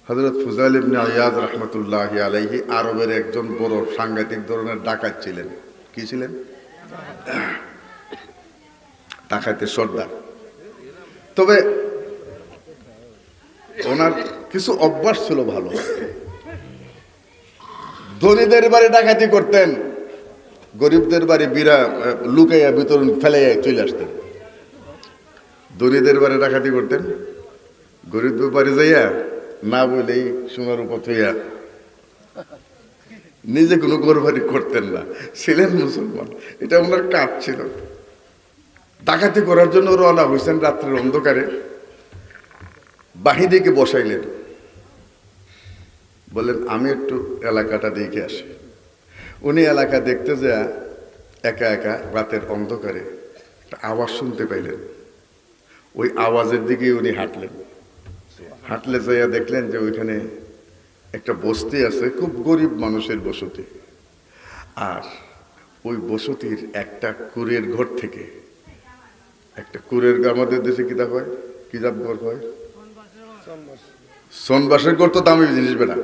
হযরত ফুজাইল ইবনে আয়াজ রাহমাতুল্লাহি আলাইহি আরবের একজন বড় সাংঘাতিক ধরনের ডাকাত ছিলেন। কি ছিলেন? ডাকাতের সর্দার। তবে ওনার কিছু অভ্যাস ছিল ভালো। ধনীদের বাড়ি ডাকাতি করতেন, গরিবদের বাড়ি লুকাইয়া ভিতর ফেলাইয়া চলে আসতেন। ধনীদের বাড়ি ডাকাতি করতেন, গরিবদের বাড়ি যাইয়া না বলেই সোনার উপর থইয়া নিজে কোনো গরবারি করতেন না। ছিলেন মুসলমান, এটা ওনার কাজ ছিল। ডাকাতি করার জন্য রওনা হয়েছেন রাত্রের অন্ধকারে। বাহিনীকে বসাইলেন, বললেন আমি একটু এলাকাটা দেখে আসি। উনি এলাকা দেখতে যা একা একা রাতের অন্ধকারে একটা আওয়াজ শুনতে পাইলেন। ওই আওয়াজের দিকে উনি হাঁটলেন। হাঁটলে যাইয়া দেখলেন যে ওইখানে একটা বস্তি আছে, খুব গরিব মানুষের বসতি। আর ওই বসতির একটা কুড়ের ঘর থেকে একটা কুড়ের, আমাদের দেশে কি হয়, কি জাত ঘর হয়, সোনবাসের ঘর তো দামি জিনিস বেটা।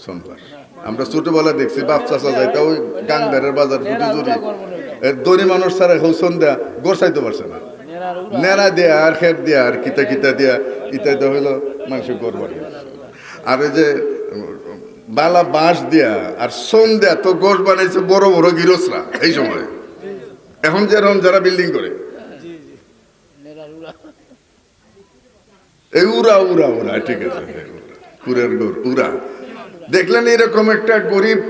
সোনবাস আমরা ছোটবেলা দেখছি, বাপ চাষা যাইতা ওই গাংধারের বাজার ফুটি জুড়ি ধনী মানুষ ছাড়া হৌসন দেয়া গড় চাইতে পারছে না। নেড়া দেয়া আর খেত দেয়া আর কিতা কিতা দেয়া ইত্যাদি হইলো মাংস করবারি। আর ওই যে বালা বাঁশ দেয়া আর সোন দেয়া তো গোশ বানাইছে বড় বড় গিরসরা এই সময়। এখন যেরকম যারা বিল্ডিং করে এই উড়া উড়া উড়া, ঠিক আছে, কুরের গোর উড়া। দেখলেন এরকম একটা গরিব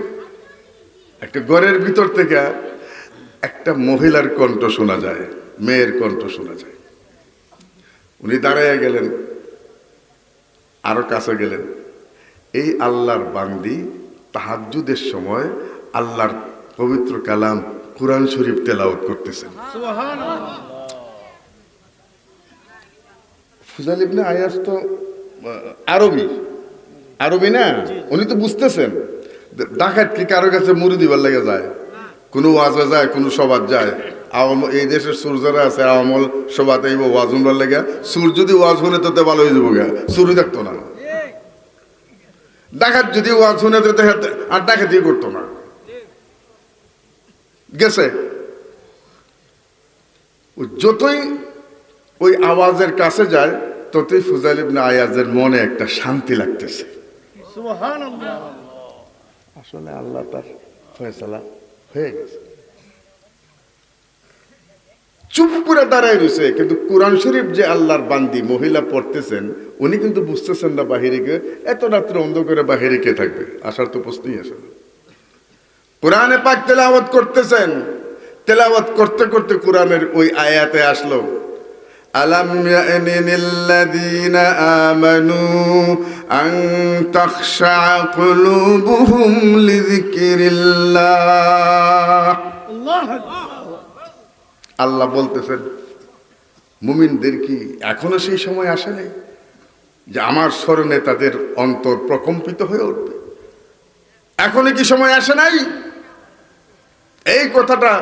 একটা ঘরের ভিতর থেকে একটা মহিলার কণ্ঠ শোনা যায়, মেয়ের কণ্ঠ শোনা যায়। উনি দাঁড়াইয়া গেলেন, আরো কাছে গেলেন। এই আল্লাহর বান্দি তাহাজ্জুদের সময় আল্লাহর পবিত্র কালাম কুরআন শরীফ তেলাওয়াত করতেছেন। ফুজাইল ইবনে আয়াজ তো আরবি না, উনি তো বুঝতেছেন। ডাকাত কি কারো কাছে মুড়ি দিবার লেগে যায়, কোনো ওয়াজে যায়, কোনো সভাত যায়। এই দেশের সুর যারা আছে আমল সভাত এই ওয়াজ শুনবার লেগে, সুর যদি ওয়াজ শুনে তো ভালো হয়ে যাবো গা, সুরই থাকতো না। ডাকাত যদি ওয়াজ শুনে তো আর ডাকাতি করতো না। গেছে যতই ওই আওয়াজের কাছে যায় ততই ফুজাইল ইবনে আয়াজের মনে একটা শান্তি লাগতেছে। সুবহানাল্লাহ, আসলে আল্লাহ তার ফয়সালা হয়ে গেছে। চুপ করে দাঁড়ায় রয়েছে, কিন্তু কোরআন শরীফ যে আল্লাহর বান্দি মহিলা পড়তেছেন উনি কিন্তু বুঝতেছেন না বাহিরে কে, এত রাত্রে অন্ধকারে বাহিরে কে থাকবে, আসার তো প্রশ্নই আসে না। কোরআনে পাক তেলাওয়াত করতেছেন, তেলাওয়াত করতে করতে কোরআনের ওই আয়াতে আসলো, আলাম ইয়ানিল্লাযীনা আমানু আন তাখশা কুলুবুহুম লিযিকরিল্লাহ। আল্লাহু আকবার। আল্লাহ বলতেছেন মুমিনদের কি এখনো সেই সময় আসে নাই যে আমার স্মরণে তাদের অন্তর প্রকম্পিত হয়ে উঠবে? এখনো কি সময় আসে নাই? এই কথাটা,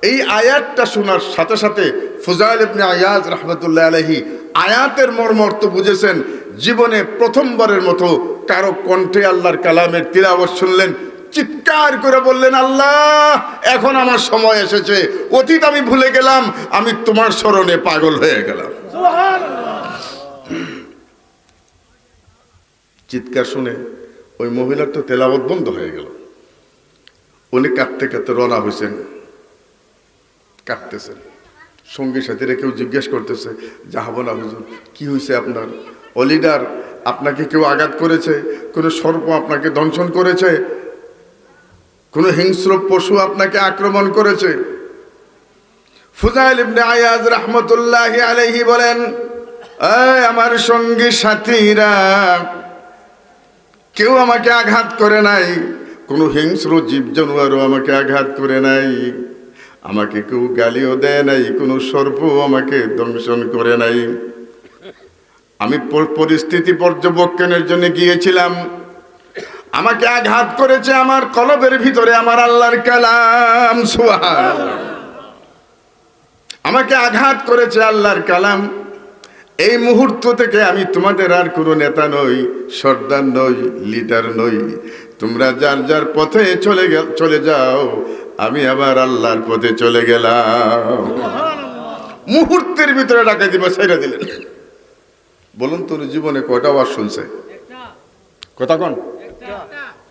এই আয়াতটা শোনার সাথে সাথে ফুজাইল ইবনে আয়াজ রাহমাতুল্লাহ আলাইহি আয়াতের মর্মার্থ বুঝেছেন। জীবনে প্রথমবারের মতো কারো কণ্ঠে আল্লাহর কালামের তিলাওয়াত শুনলেন, চিৎকার করে বললেন, আল্লাহ এখন আমার সময় এসেছে, অতীত আমি ভুলে গেলাম, আমি তোমার স্মরণে পাগল হয়ে গেলাম। চিৎকার শুনে ওই মহিলার তো তেলাওয়াত বন্ধ হয়ে গেল। উনি কাঁদতে কাঁদতে রওনা হয়েছেন, কাঁদতেছেন। সঙ্গী সাথীরা কেউ জিজ্ঞেস করতেছে, জাহাবনা হুজুর কি হয়েছে আপনার? অলিডার আপনাকে কেউ আঘাত করেছে? কোনো সর্প আপনাকে দংশন করেছে? কোন হিংস্র পশু আপনাকে আক্রমণ করেছে? ফুজাইল ইবনে আয়াজ রাহমাতুল্লাহি আলাইহি বলেন, এই আমার সঙ্গী সাথীরা, কেউ আমাকে আঘাত করে নাই, কোনো হিংস্র জীব জানোয়ারও আমাকে আঘাত করে নাই, আমাকে কেউ গালিও দেয় নাই, কোনো সর্প আমাকে দংশন করে নাই। আমি পরিস্থিতি পর্যবেক্ষণের জন্য গিয়েছিলাম, আমাকে আঘাত করেছে আমার কলবের ভিতরে আমার আল্লাহর কালাম। সুবহানাল্লাহ, আমাকে আঘাত করেছে আল্লাহর কালাম। এই মুহূর্ত থেকে আমি তোমাদের আর কোনো নেতা নই, সর্দার নই, লিডার নই। তোমরা যার যার পথে চলে যাও, আমি আবার আল্লাহর পথে চলে গেলাম। মুহূর্তের ভিতরে ডাকাতি বা ছাইরা দিলেন। বলুন তোর জীবনে কয়টা ওয়াজ শুনছে? কথা কন,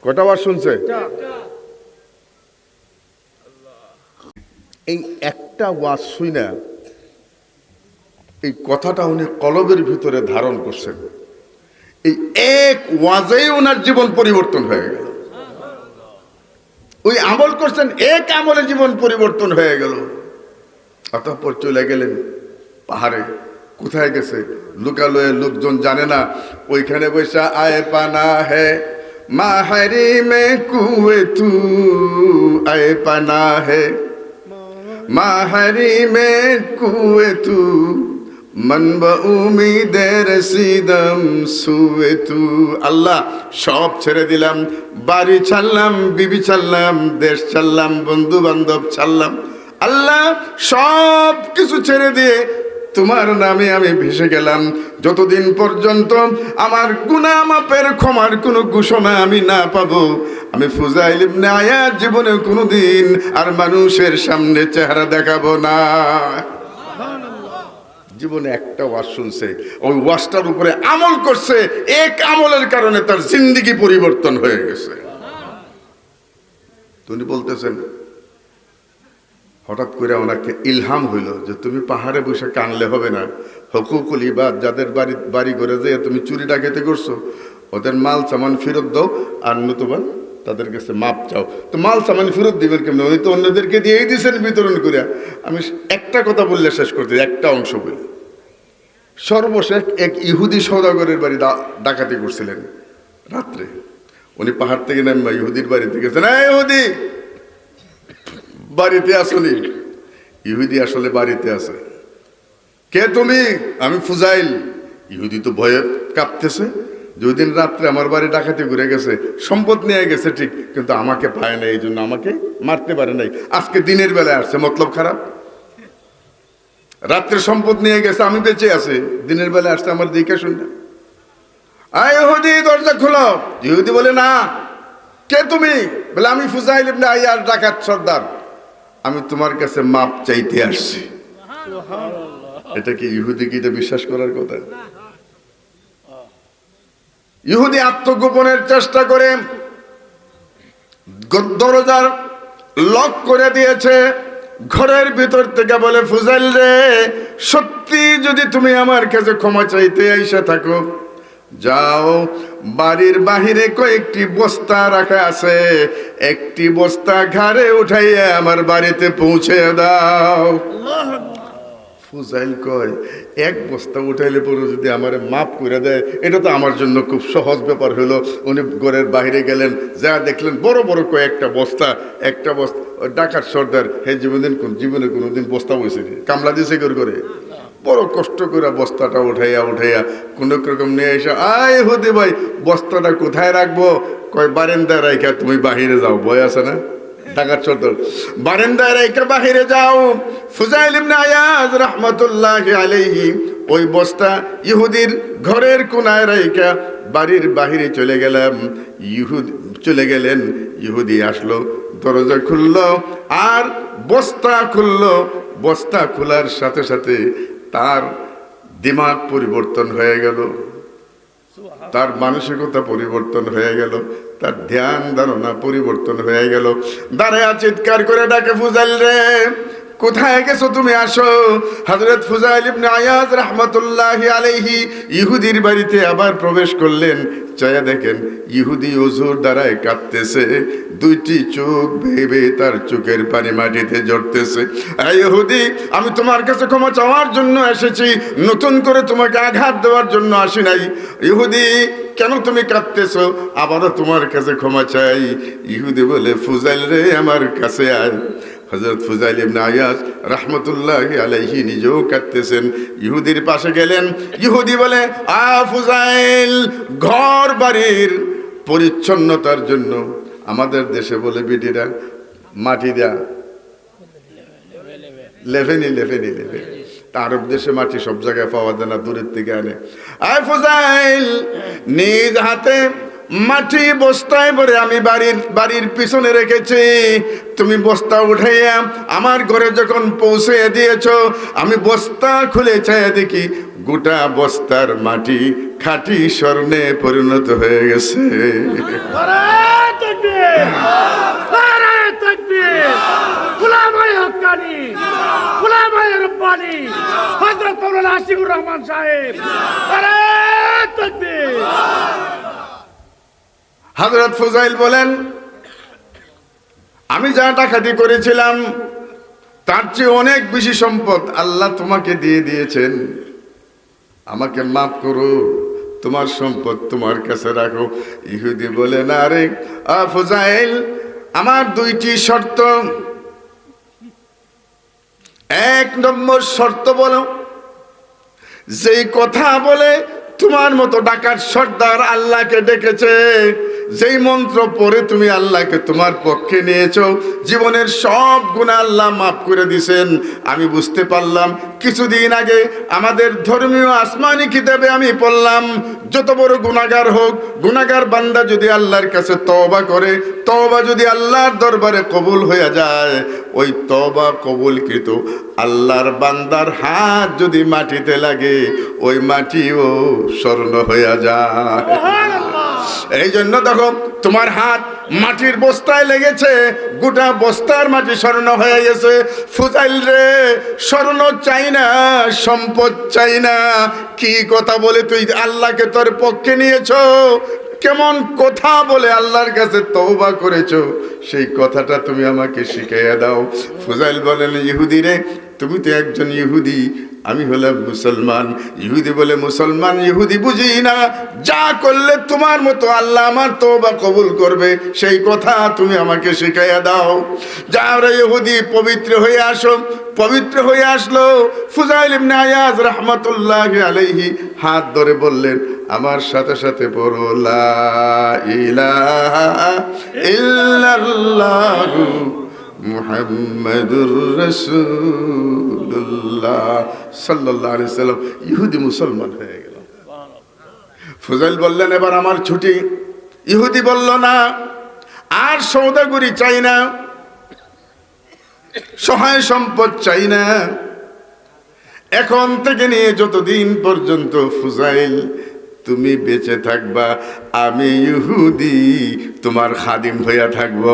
কয়টা ওয়াজ শুনছে? এই একটা ওয়াজ শুই না, এই কথাটা উনি কলবের ভিতরে ধারণ করছেন। এই এক ওয়াজেই ওনার জীবন পরিবর্তন হয়ে গেল। ওই আমল করছেন, এক আমলে জীবন পরিবর্তন হয়ে গেল। অতঃপর চলে গেলেন পাহাড়ে। কোথায় গেছে? লুকালয়ে, লোকজন জানে না। ওইখানে বৈশা আয় পানা হে মাহারি মে কুয়ে তু, আয় পানা হে মাহারি মে কুয়ে তু, মন বা উমিদের সিদম সুয়ে তু। আল্লাহ সব ছেড়ে দিলাম, বাড়ি ছাড়লাম, বিবি ছাড়লাম, দেশ ছাড়লাম, বন্ধু বান্ধব ছাড়লাম। আল্লাহ সব কিছু ছেড়ে দিয়ে তোমার নামে আমি ভেসে গেলাম। যতদিন পর্যন্ত আমার গুনাহ মাপের ক্ষমার কোনো ঘোষণা আমি না পাবো, আমি ফুজাইল ইবনে আয়াজ জীবনে কোনোদিন আর মানুষের সামনে চেহারা দেখাবো না। জীবনে একটা ওয়াজ শুনছে, ওই ওয়াজটার উপরে আমল করছে। এক আমলের কারণে তার জিন্দেগি পরিবর্তন হয়ে গেছে। তিনি বলতেছেন, হঠাৎ করে ওনাকে ইলহাম হইল যে তুমি পাহাড়ে বসে কানলে হবে না। হুকুকুল ইবাদ, যাদের বাড়ি করে যে তুমি চুরি ডাকাতি করছো, ওদের মাল সামান ফেরত দাও, আর নতুবা তাদের কাছে মাপ চাও। তো মাল সামান ফেরত দিবেন কেমন? উনি তো অন্যদেরকে দিয়েই দিয়েছেন বিতরণ করিয়া। আমি একটা কথা বললে শেষ করতে, একটা অংশ বলি। সর্বশেষ এক ইহুদি সওদাগরের বাড়ি ডাকাতি করছিলেন রাত্রে। উনি পাহাড় থেকে নামবা ইহুদির বাড়িতে গেছেন। ইহুদি বাড়িতে আসুনি? ইহুদি আসলে বাড়িতে আছে। কে তুমি? আমি ফুজাইল। ইহুদি তো ভয়ে কাঁপতেছে। দুই দিন রাত্রে আমার বাড়ি ডাকাতি ঘুরে গেছে, সম্পদ নিয়ে গেছে ঠিক, কিন্তু আমাকে পায় না, এই জন্য আমাকে মারতে পারে নাই। আজকে দিনের বেলায় আসছে, মতলব খারাপ। রাত্রে সম্পদ নিয়ে গেছে, আমি বেঁচে আছি, দিনের বেলায় আসছে আমার দিকে শুনতে। আয় ইহুদি, দরজা খোলো। ইহুদি বলে, না। কে তুমি? বলে, আমি ফুজাইল ইবনে আয়াজ, ডাকাত সর্দার। আমি তোমার কাছে মাপ চাইতে আসছি। এটা কি ইহুদি কি এটা বিশ্বাস করার কথা? ইহুদি আত্মগোপনের চেষ্টা করে দরজার লক করে দিয়েছে। ঘরের ভিতর থেকে বলে, ফুজাইল রে, সত্যি যদি তুমি আমার কাছে ক্ষমা চাইতে আইসা থাকো, যাও, বাড়ির বাহিরে কয়েকটি বস্তা রাখা আছে, একটি বস্তা ঘাড়ে উঠাইয়া আমার বাড়িতে পৌঁছে দাও। ফুজাইল কয়, এক বস্তা উঠাইলে পরে যদি আমার মাফ করে দেয়, এটা তো আমার জন্য খুব সহজ ব্যাপার হলো। উনি ঘরের বাইরে গেলেন, যা দেখলেন বড় বড় কয়েকটা বস্তা। একটা বস্তা, ডাকাত সর্দার হে জীবনে কোনোদিন বস্তা বসে কামলা দিয়েছে করে বড় কষ্ট করে বস্তাটা উঠাইয়া কোনো রকম নিয়ে এসে, আয় হুদি ভাই, বস্তাটা কোথায় রাখবো? কয়, বারান্দায় রাইখা তুমি বাহিরে যাও। ভয় আছে না? ডাকাত সর্দার বারান্দায় রাইখা বাহিরে যাও। ফুজাইল ইবনে আয়াজ রাহমাতুল্লাহি আলাইহি ওই বস্তা ইহুদির ঘরের কোনায় রাইখা বাড়ির বাহিরে চলে গেলেন। ইহুদি আসলো, দরজা খুললো আর বস্তা খুললো। বস্তা খোলার সাথে সাথে তার দিমাগ পরিবর্তন হয়ে গেল, তার মানসিকতা পরিবর্তন হয়ে গেল, তার ধ্যান ধারণা পরিবর্তন হয়ে গেল। দাঁড়ায়া চিৎকার করে ডাকে, ফুজাইল রে, কোথায় গেছো তুমি? আসো। হযরত ফুজাইল ইবনে আয়াজ রাহমাতুল্লাহি আলাইহি ইহুদির বাড়িতে আবার প্রবেশ করলেন। চায়া দেখেন ইহুদি ওযুর দ্বারায় কাঁদতেছে, দুইটি চোখ ভেবে তার চোখের পানি মাটিতে ঝরতেছে। ইহুদি, আমি তোমার কাছে ক্ষমা চাওয়ার জন্য এসেছি, নতুন করে তোমাকে আঘাত দেওয়ার জন্য আসি নাই। ইহুদি, কেন তুমি কাঁদতেছো? আবারও তোমার কাছে ক্ষমা চাই। ইহুদি বলে, ফুজাইল রে, আমার কাছে আয়। হযরত ফুজাইল ইবনে আয়াজ রাহমাতুল্লাহি আলাইহি নিজেও কাঁদতেছেন, ইহুদির পাশে গেলেন। ইহুদি বলে, ফুজাইল, ঘর বাড়ির পরিচ্ছন্নতার জন্য আমাদের দেশে বলে বিটিরা মাটি দেয়া লেভেনি আরব দেশে মাটি সব জায়গায় পাওয়া যায় না, দূরের থেকে আনে। আয় ফুজাইল, নিজ হাতে মাটি বস্তায় ভরে আমি বাড়ির পিছনে রেখেছি, তুমি বস্তা উঠাইয়া আমার ঘরে যখন পৌঁছে দিয়েছো, আমি বস্তা খুলে চাইয়া দেখি গোটা বস্তার মাটি খাঁটি স্বর্ণে পরিণত হয়ে গেছে। হযরত ফুজাইল বলেন, আমি যা ডাকাতি করেছিলাম তার চেয়ে অনেক বেশি সম্পদ আল্লাহ তোমাকে দিয়ে দিয়েছেন, আমাকে মাফ করো, তোমার সম্পদ তোমার কাছে রাখো। ইহুদি বলে, না রে ফুজাইল, আমার দুইটি শর্ত। এক নম্বর শর্ত বলো, যেই কথা বলে তোমার মতো ডাকাত সর্দার আল্লাহকে ডেকেছে, যেই মন্ত্র পড়ে তুমি আল্লাহকে তোমার পক্ষে নিয়েছো, জীবনের সব গুনাহ আল্লাহ মাফ করে দিয়েছেন। আমি বুঝতে পারলাম কিছুদিন আগে আমাদের ধর্মীয় আসমানি কিতাবে আমি পড়লাম, যত বড় গুনাহগার হোক, গুনাহগার বান্দা যদি আল্লাহর কাছে তওবা করে, তওবা যদি আল্লাহর দরবারে কবুল হয়ে যায়, ওই তওবা কবুলকৃত আল্লাহর বান্দার হাত যদি মাটিতে লাগে, ওই মাটিও স্বর্ণ হয়ে যায়। এই জন্য দেখো, তোমার হাত মাটির বস্তায় লেগেছে, গোটা বস্তার মাটি স্বর্ণ হয়ে গেছে। ফুজাইল রে, স্বর্ণ চাই না, সম্পদ চাই না, কি কথা বলে তুই আল্লাহকে তোর পক্ষে নিয়েছো, কেমন কথা বলে আল্লাহর কাছে তওবা করেছো, সেই কথাটা তুমি আমাকে শিখাইয়া দাও। ফুজাইল বলেন, ইহুদি রে, তুমি তো একজন ইহুদি, আমি হলাম মুসলমান। ইহুদি বলে, মুসলমান ইহুদি বুঝি না, যা করলে তোমার মতো আল্লাহ আমার তওবা কবুল করবে, সেই কথা তুমি আমাকে শিখাইয়া দাও। যাও রে ইহুদি, পবিত্র হয়ে আসো। পবিত্র হয়ে আসলো। ফুজাইল ইবনে আয়াজ রাহমাতুল্লাহি আলাইহি হাত ধরে বললেন, আমার সাথে সাথে পড়ো, লা ইলাহা ইল্লাল্লাহু মুহাম্মাদুর রাসূলুল্লাহ সাল্লাল্লাহু আলাইহি সাল্লাম। ইহুদি মুসলমান হয়ে গেল। ফুজাইল বললেন, এবার আমার ছুটি। ইহুদি বলল, না, আর সওদাগরি চাই না, সহায় সম্পদ চাই না, এখন থেকে নিয়ে যতদিন পর্যন্ত ফুজাইল তুমি বেঁচে থাকবা, আমি ইহুদি তোমার খাদিম হইয়া থাকব।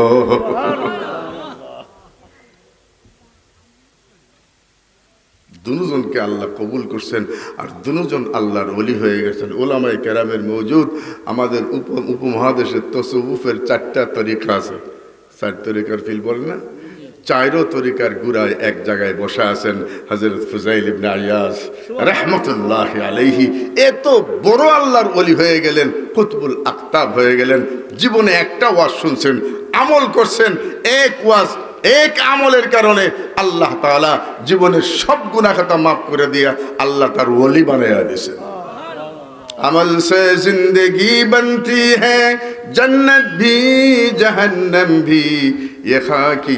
দুজনকে আল্লাহ কবুল করছেন, আর দুজন আল্লাহর ওলি হয়ে গেছেন। ওলামায়ে কেরামের মওজুদ। আমাদের উপমহাদেশের তসউফের 4টা তরিকা আছে। 4 তরিকার ফিল বলে না, 4 তরিকার গুড়ায় এক জায়গায় বসা আছেন হযরত ফুজাইল ইবনে আয়াজ রাহমাতুল্লাহি আলাইহি। এত বড় আল্লাহর ওলি হয়ে গেলেন, কুতুবুল আকতাব হয়ে গেলেন। জীবনে একটা ওয়াজ শুনছেন, আমল করছেন, এক ওয়াজ এক আমলের কারণে আল্লাহ তাআলা জীবনের সব গুনাহ খাতা মাফ করে দিয়া আল্লাহ তার ওলি বানায়া দিয়েছেন। अमल से जिंदगी बनती है जन्नत भी जहन्नम भी, ये खाकी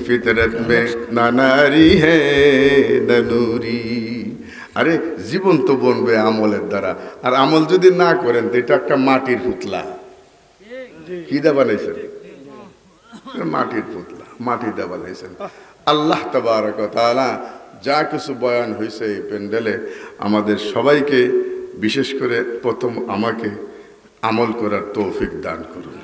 फितरत में ना नारी है ना नूरी। আরে জীবন তো বনবে আমলের দ্বারা, আর আমল যদি না করেন তো এটা একটা মাটির পুতলা। কি দা বানাইছেন? মাটির পুতলা, মাটি দা বানাইছেন। আল্লাহ তাবারক ওয়া তাআলা যা কিছু বয়ান হয়েছে এই প্যান্ডেলে, আমাদের সবাইকে, বিশেষ করে প্রথম আমাকে আমল করার তৌফিক দান করুন।